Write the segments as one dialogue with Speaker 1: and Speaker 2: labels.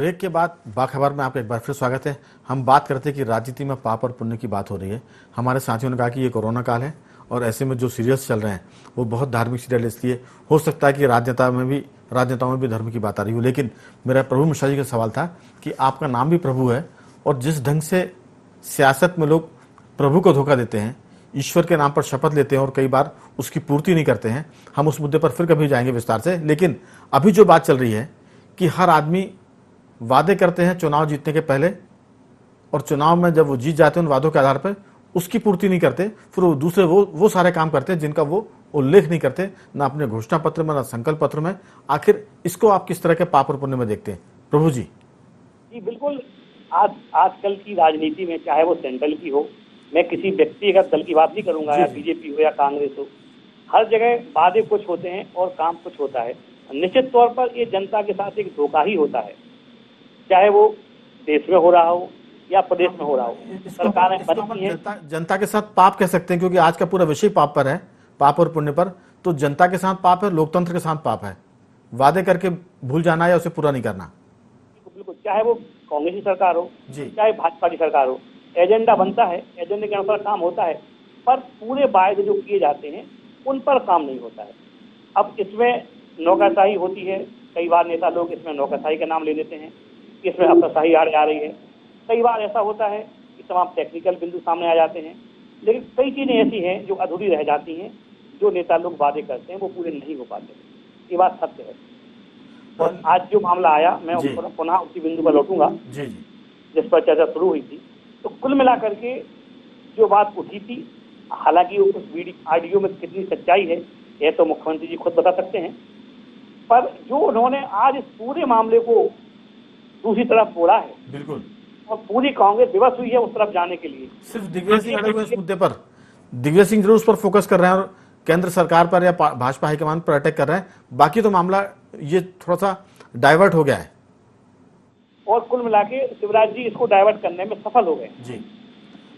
Speaker 1: Break के बाद बाखबर में आपका एक बार फिर स्वागत है। हम बात करते हैं कि राजनीति में पाप और पुण्य की बात हो रही है। हमारे साथियों ने कहा कि ये कोरोना काल है और ऐसे में जो सीरियल्स चल रहे हैं वो बहुत धार्मिक सीरियल, इसलिए हो सकता है कि राजनेताओं में भी धर्म की बात आ रही हो। लेकिन मेरा प्रभु मिश्रा जी का सवाल था कि आपका नाम भी प्रभु है और जिस ढंग से सियासत में लोग प्रभु को धोखा देते हैं, ईश्वर के नाम पर शपथ लेते हैं और कई बार उसकी पूर्ति नहीं करते हैं, हम उस मुद्दे पर फिर कभी जाएंगे विस्तार से। लेकिन अभी जो बात चल रही है कि हर आदमी वादे करते हैं चुनाव जीतने के पहले और चुनाव में जब वो जीत जाते हैं उन वादों के आधार पर उसकी पूर्ति नहीं करते, फिर वो दूसरे वो सारे काम करते हैं जिनका वो उल्लेख नहीं करते, ना अपने घोषणा पत्र में ना संकल्प पत्र में। आखिर इसको आप किस तरह के पाप और पुण्य में देखते हैं प्रभु जी?
Speaker 2: जी बिल्कुल। आजकल की राजनीति में चाहे वो सेंट्रल की हो, मैं किसी व्यक्तिगत दल की बात नहीं करूंगा, या बीजेपी हो या कांग्रेस हो, हर जगह वादे कुछ होते हैं और काम कुछ होता है। निश्चित तौर पर ये जनता के साथ एक धोखा ही होता है, चाहे वो देश में हो रहा हो या प्रदेश में हो रहा हो। सरकारें बनती हैं,
Speaker 1: जनता के साथ पाप कह सकते हैं क्योंकि आज का पूरा विषय पाप पर है, पाप और पुण्य पर। तो जनता के साथ पाप है, लोकतंत्र के साथ पाप है, वादे करके भूल जाना या उसे पूरा नहीं करना।
Speaker 2: बिल्कुल, चाहे वो कांग्रेस की सरकार हो चाहे भाजपा की सरकार हो, एजेंडा बनता है, एजेंडे के अनुसार काम होता है, पर पूरे वायदे जो किए जाते हैं उन पर काम नहीं होता है। अब इसमें नौकरशाही होती है, कई बार नेता लोग इसमें नौकरशाही का नाम ले लेते हैं, इसमें अफसरशाही आ रही है। कई बार ऐसा होता है कि तमाम टेक्निकल बिंदु सामने आ जाते हैं, लेकिन कई चीजें ऐसी हैं जो अधूरी रह जाती हैं, जो नेता लोग वादे करते हैं वो पूरे नहीं हो पाते। ये बात सत्य है। और आज जो मामला आया, मैं पुनः उसी बिंदु पर लौटूंगा जिस पर चर्चा शुरू हुई थी। तो कुल मिलाकर के जो बात उठी थी, हालांकि उस ऑडियो में कितनी सच्चाई है यह तो मुख्यमंत्री जी खुद बता सकते हैं, पर जो उन्होंने आज इस पूरे मामले को दूसरी तरफ मोड़ा है, बिल्कुल, और पूरी कांग्रेस विवश हुई है उस तरफ जाने के लिए।
Speaker 1: सिर्फ दिग्विजय सिंह अड़े हुए इस मुद्दे पर, दिग्विजय सिंह जरूर उस पर फोकस कर रहे हैं और केंद्र सरकार पर या भाजपा हाईकमान पर अटैक कर रहे हैं, बाकी तो मामला ये थोड़ा सा डाइवर्ट हो गया है।
Speaker 2: और कुल मिला के शिवराज जी इसको डाइवर्ट करने में सफल हो गए जी।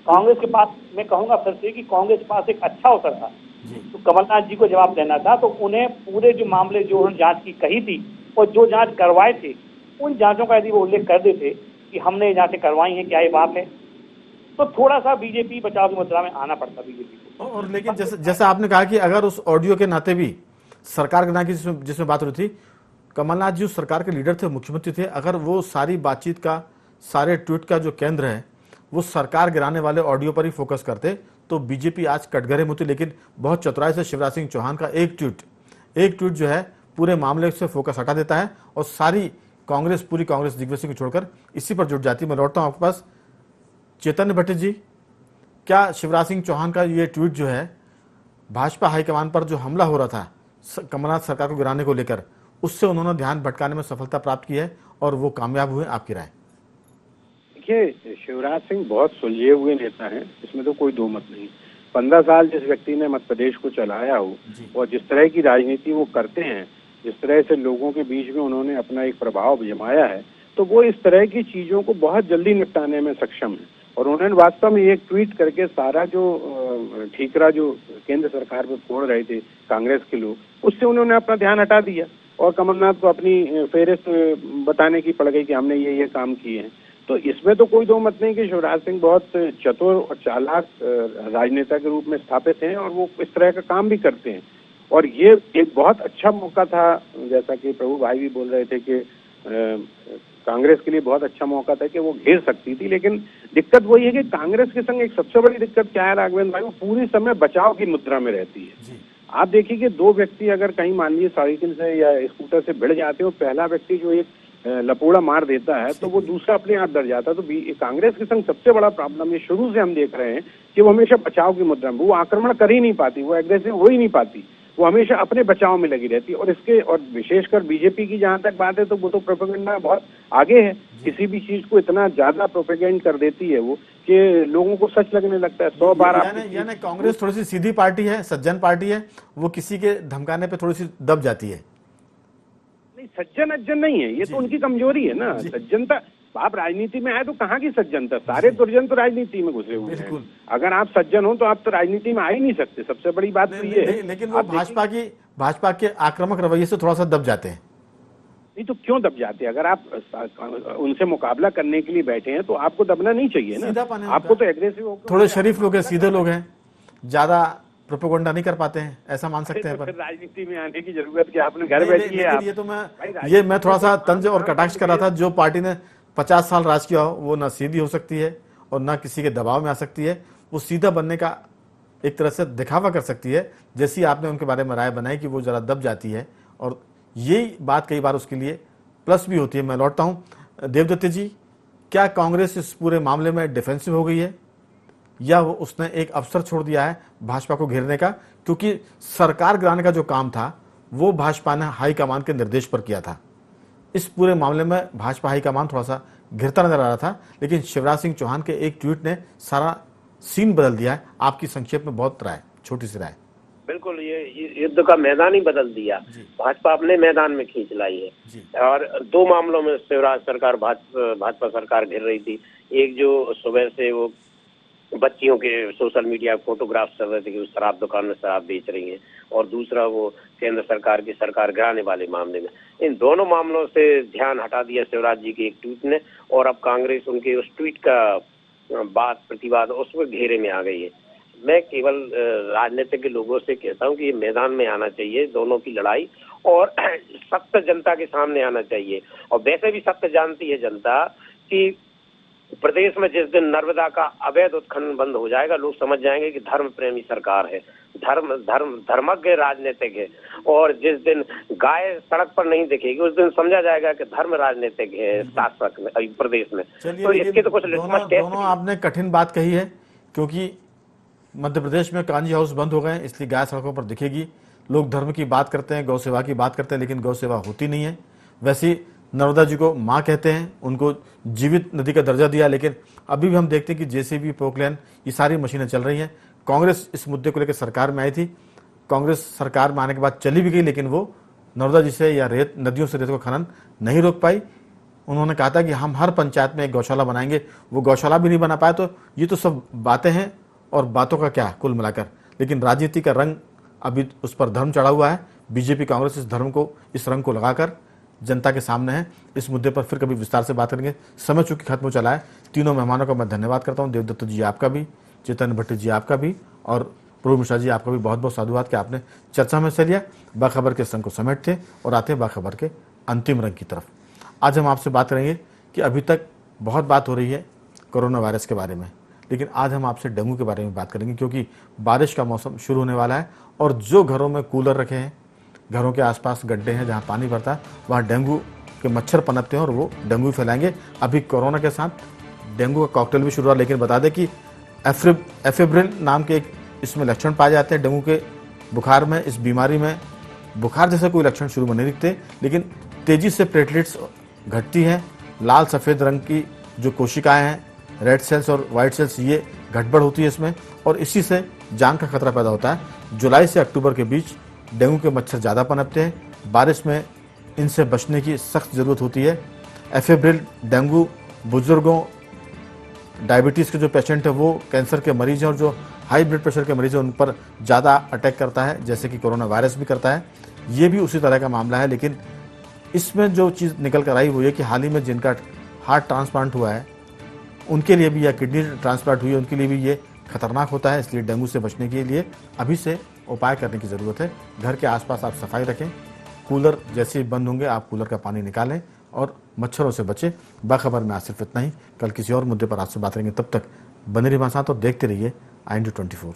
Speaker 2: कांग्रेस के पास, मैं कहूंगा फिर से कि कांग्रेस के पास एक अच्छा अवसर था तो कमलनाथ जी को जवाब देना था। तो उन्हें पूरे जो मामले जो उन्होंने जांच की कही थी और जो जांच करवाए थे उन जांचों का यदि वो उल्लेख कर देते कि हमने जांचें करवाई हैं, क्या ये बात है, तो थोड़ा सा बीजेपी बचाव की मुद्रा में आना पड़ता बीजेपी को।
Speaker 1: और लेकिन जैसा आपने कहा कि अगर उस ऑडियो के नाते भी सरकार के नाते जिसमें बात हो रही थी, कमलनाथ जी उस सरकार के लीडर थे, मुख्यमंत्री थे, अगर वो सारी बातचीत का, सारे ट्वीट का जो केंद्र है वो सरकार गिराने वाले ऑडियो पर ही फोकस करते तो बीजेपी आज कटघरे में होती। लेकिन बहुत चतुराई से शिवराज सिंह चौहान का एक ट्वीट जो है पूरे मामले से फोकस हटा देता है और सारी कांग्रेस, पूरी कांग्रेस दिग्विजय सिंह को छोड़कर इसी पर जुट जाती है। मैं लौटता हूं आपके पास। चेतन भट्ट जी, क्या शिवराज सिंह चौहान का ये ट्वीट जो है भाजपा हाईकमान पर जो हमला हो रहा था कमलनाथ सरकार को गिराने को लेकर, उससे उन्होंने ध्यान भटकाने में सफलता प्राप्त की है और वो कामयाब हुए? आपकी राय?
Speaker 3: देखिए, शिवराज सिंह बहुत सुलझे हुए नेता हैं, इसमें तो कोई दो मत नहीं। 15 साल जिस व्यक्ति ने मध्य प्रदेश को चलाया हो और जिस तरह की राजनीति वो करते हैं, जिस तरह से लोगों के बीच में उन्होंने अपना एक प्रभाव जमाया है, तो वो इस तरह की चीजों को बहुत जल्दी निपटाने में सक्षम है। और उन्होंने वास्तव में एक ट्वीट करके सारा जो ठीकरा जो केंद्र सरकार पे फोड़ रहे थे कांग्रेस के लोग, उससे उन्होंने अपना ध्यान हटा दिया और कमलनाथ को अपनी फेहरिस्त बताने की पड़ गई कि हमने ये काम किए हैं। तो इसमें तो कोई दो मत नहीं कि शिवराज सिंह बहुत चतुर और चालाक राजनेता के रूप में स्थापित हैं और वो इस तरह का काम भी करते हैं। और ये एक बहुत अच्छा मौका था, जैसा कि प्रभु भाई भी बोल रहे थे कि कांग्रेस के लिए बहुत अच्छा मौका था कि वो घेर सकती थी। लेकिन दिक्कत वही है कि कांग्रेस के संग एक सबसे बड़ी दिक्कत क्या है राघवेंद्र भाई, वो पूरी समय बचाव की मुद्रा में रहती है। आप देखिए कि दो व्यक्ति अगर कहीं मान लीजिए साइकिल से या स्कूटर से भिड़ जाते हो, पहला व्यक्ति जो एक लपोड़ा मार देता है तो वो दूसरा अपने आप डर जाता है। तो कांग्रेस के संग सबसे बड़ा प्रॉब्लम ये शुरू से हम देख रहे हैं कि वो हमेशा बचाव की मुद्रा में, वो आक्रमण कर ही नहीं पाती, वो एग्रेसिव हो ही नहीं पाती, वो हमेशा अपने बचाव में लगी रहती है। और विशेषकर बीजेपी की जहां तक बात है तो वो तो प्रोपेगेंडा बहुत आगे है, किसी भी चीज को इतना ज्यादा प्रोपेगेंड कर देती है वो कि लोगों को सच लगने लगता है। 100 बार
Speaker 1: यानी कांग्रेस थोड़ी सी सीधी पार्टी है, सज्जन पार्टी है, वो किसी के धमकाने पे थोड़ी सी दब जाती है।
Speaker 3: नहीं, सज्जन अज्जन नहीं है, ये तो उनकी कमजोरी है ना। सज्जनता, आप राजनीति में आए तो कहाँ की सज्जनता, सारे दुर्जन तो राजनीति में घुसे हुए हैं। अगर आप सज्जन हो तो आप तो राजनीति में आ ही नहीं सकते, सबसे बड़ी बात तो ये है।
Speaker 1: लेकिन वो भाजपा के आक्रामक रवैये से थोड़ा सा दब जाते हैं।
Speaker 3: नहीं तो क्यों दब जाते हैं? अगर आप उनसे मुकाबला करने के लिए बैठे हैं तो आपको दबना नहीं चाहिए ना, आपको तो एग्रेसिव होकर।
Speaker 1: थोड़े शरीफ लोग हैं, सीधे लोग हैं, ज्यादा प्रोपेगेंडा नहीं कर पाते हैं, ऐसा मान सकते हैं।
Speaker 3: तो फिर राजनीति में आने की जरूरत क्या, आपने घर बैठिए आप।
Speaker 1: ये मैं थोड़ा सा तंज और कटाक्ष कर रहा था। जो पार्टी ने 50 साल राज किया हो वो ना सीधी हो सकती है और ना किसी के दबाव में आ सकती है। वो सीधा बनने का एक तरह से दिखावा कर सकती है, जैसी आपने उनके बारे में राय बनाई कि वो जरा दब जाती है, और यही बात कई बार उसके लिए प्लस भी होती है। मैं लौटता हूं देवदत्त जी, क्या कांग्रेस इस पूरे मामले में डिफेंसिव हो गई है या वो उसने एक अवसर छोड़ दिया है भाजपा को घेरने का? क्योंकि सरकार गिराने का जो काम था वो भाजपा ने हाईकमान के निर्देश पर किया था। इस पूरे मामले में भाजपा हाईकमान थोड़ा सा घिरता नजर आ रहा था, लेकिन शिवराज सिंह चौहान के एक ट्वीट ने सारा सीन बदल दिया है। आपकी संक्षेप में बहुत राय, छोटी सी राय।
Speaker 4: बिल्कुल, ये युद्ध का मैदान ही बदल दिया। भाजपा अपने मैदान में खींच लाई है और दो मामलों में शिवराज सरकार भाजपा सरकार घिर रही थी। एक जो सुबह से वो बच्चियों के सोशल मीडिया फोटोग्राफ चल रहे थे कि उस शराब दुकान में शराब बेच रही हैं, और दूसरा वो केंद्र सरकार की सरकार गिराने वाले मामले में। इन दोनों मामलों से ध्यान हटा दिया शिवराज जी के एक ट्वीट ने, और अब कांग्रेस उनके उस ट्वीट का बात प्रतिवाद उसमें घेरे में आ गई है। मैं केवल राजनीतिक के लोगों से कहता हूं कि ये मैदान में आना चाहिए, दोनों की लड़ाई, और सत्य जनता के सामने आना चाहिए। और वैसे भी सत्य जानती है जनता कि प्रदेश में जिस दिन नर्मदा का अवैध उत्खनन बंद हो जाएगा, लोग समझ जाएंगे कि धर्म प्रेमी सरकार है, धर्मज्ञ राजनीतिक है। और जिस दिन गाय सड़क पर नहीं दिखेगी उस दिन समझा जाएगा कि धर्म राजनीतिक है शासक में प्रदेश में। तो इसके तो कुछ
Speaker 1: दोनों आपने कठिन बात कही है, क्योंकि मध्य प्रदेश में कांजी हाउस बंद हो गए, इसलिए गाय सड़कों पर दिखेगी। लोग धर्म की बात करते हैं, गौ सेवा की बात करते हैं, लेकिन गौ सेवा होती नहीं है। वैसे नर्मदा जी को माँ कहते हैं, उनको जीवित नदी का दर्जा दिया, लेकिन अभी भी हम देखते हैं कि जेसीबी, पोकलैन, ये सारी मशीनें चल रही हैं। कांग्रेस इस मुद्दे को लेकर सरकार में आई थी, कांग्रेस सरकार में आने के बाद चली भी गई, लेकिन वो नर्मदा जी से या रेत नदियों से रेत को खनन नहीं रोक पाई। उन्होंने कहा था कि हम हर पंचायत में एक गौशाला बनाएंगे, वो गौशाला भी नहीं बना पाए। तो ये तो सब बातें हैं, और बातों का क्या कुल मिलाकर, लेकिन राजनीति का रंग अभी उस पर धर्म चढ़ा हुआ है। बीजेपी कांग्रेस इस रंग को लगाकर जनता के सामने है। इस मुद्दे पर फिर कभी विस्तार से बात करेंगे। समय चूंकि खत्म हो चला है। तीनों मेहमानों का मैं धन्यवाद करता हूं। देवदत्त जी आपका भी, चेतन भट्ट जी आपका भी, और प्रभु मिश्रा जी आपका भी बहुत बहुत साधुवाद कि आपने चर्चा में हिस्सा लिया। बाखबर के संग को समेटते और आते हैं बाखबर के अंतिम रंग की तरफ। आज हम आपसे बात करेंगे कि अभी तक बहुत बात हो रही है कोरोना वायरस के बारे में, लेकिन आज हम आपसे डेंगू के बारे में बात करेंगे, क्योंकि बारिश का मौसम शुरू होने वाला है। और जो घरों में कूलर रखे हैं, घरों के आसपास गड्ढे हैं जहां पानी भरता है, वहां डेंगू के मच्छर पनपते हैं और वो डेंगू फैलाएंगे। अभी कोरोना के साथ डेंगू का कॉकटेल भी शुरू हुआ, लेकिन बता दें कि एफेब्रिन नाम के एक इसमें लक्षण पाए जाते हैं डेंगू के बुखार में। इस बीमारी में बुखार जैसे कोई लक्षण शुरू में नहीं दिखते, लेकिन तेजी से प्लेटलेट्स घटती हैं। लाल सफ़ेद रंग की जो कोशिकाएं हैं, रेड सेल्स और वाइट सेल्स, ये गड़बड़ होती है इसमें, और इसी से जान का खतरा पैदा होता है। जुलाई से अक्टूबर के बीच डेंगू के मच्छर ज़्यादा पनपते हैं। बारिश में इनसे बचने की सख्त ज़रूरत होती है। एफेब्रिल डेंगू बुजुर्गों, डायबिटीज़ के जो पेशेंट है, वो कैंसर के मरीज हैं, और जो हाई ब्लड प्रेशर के मरीज हैं उन पर ज़्यादा अटैक करता है, जैसे कि कोरोना वायरस भी करता है। ये भी उसी तरह का मामला है, लेकिन इसमें जो चीज़ निकल कर आई वो ये कि हाल ही में जिनका हार्ट ट्रांसप्लांट हुआ है उनके लिए भी, या किडनी ट्रांसप्लांट हुई है उनके लिए भी ये खतरनाक होता है। इसलिए डेंगू से बचने के लिए अभी से उपाय करने की ज़रूरत है। घर के आसपास आप सफाई रखें, कूलर जैसे ही बंद होंगे आप कूलर का पानी निकालें और मच्छरों से बचें। बाखबर में आज सिर्फ इतना ही। कल किसी और मुद्दे पर आपसे बात करेंगे, तब तक बने रहिए हमारे साथ और देखते रहिए IND24।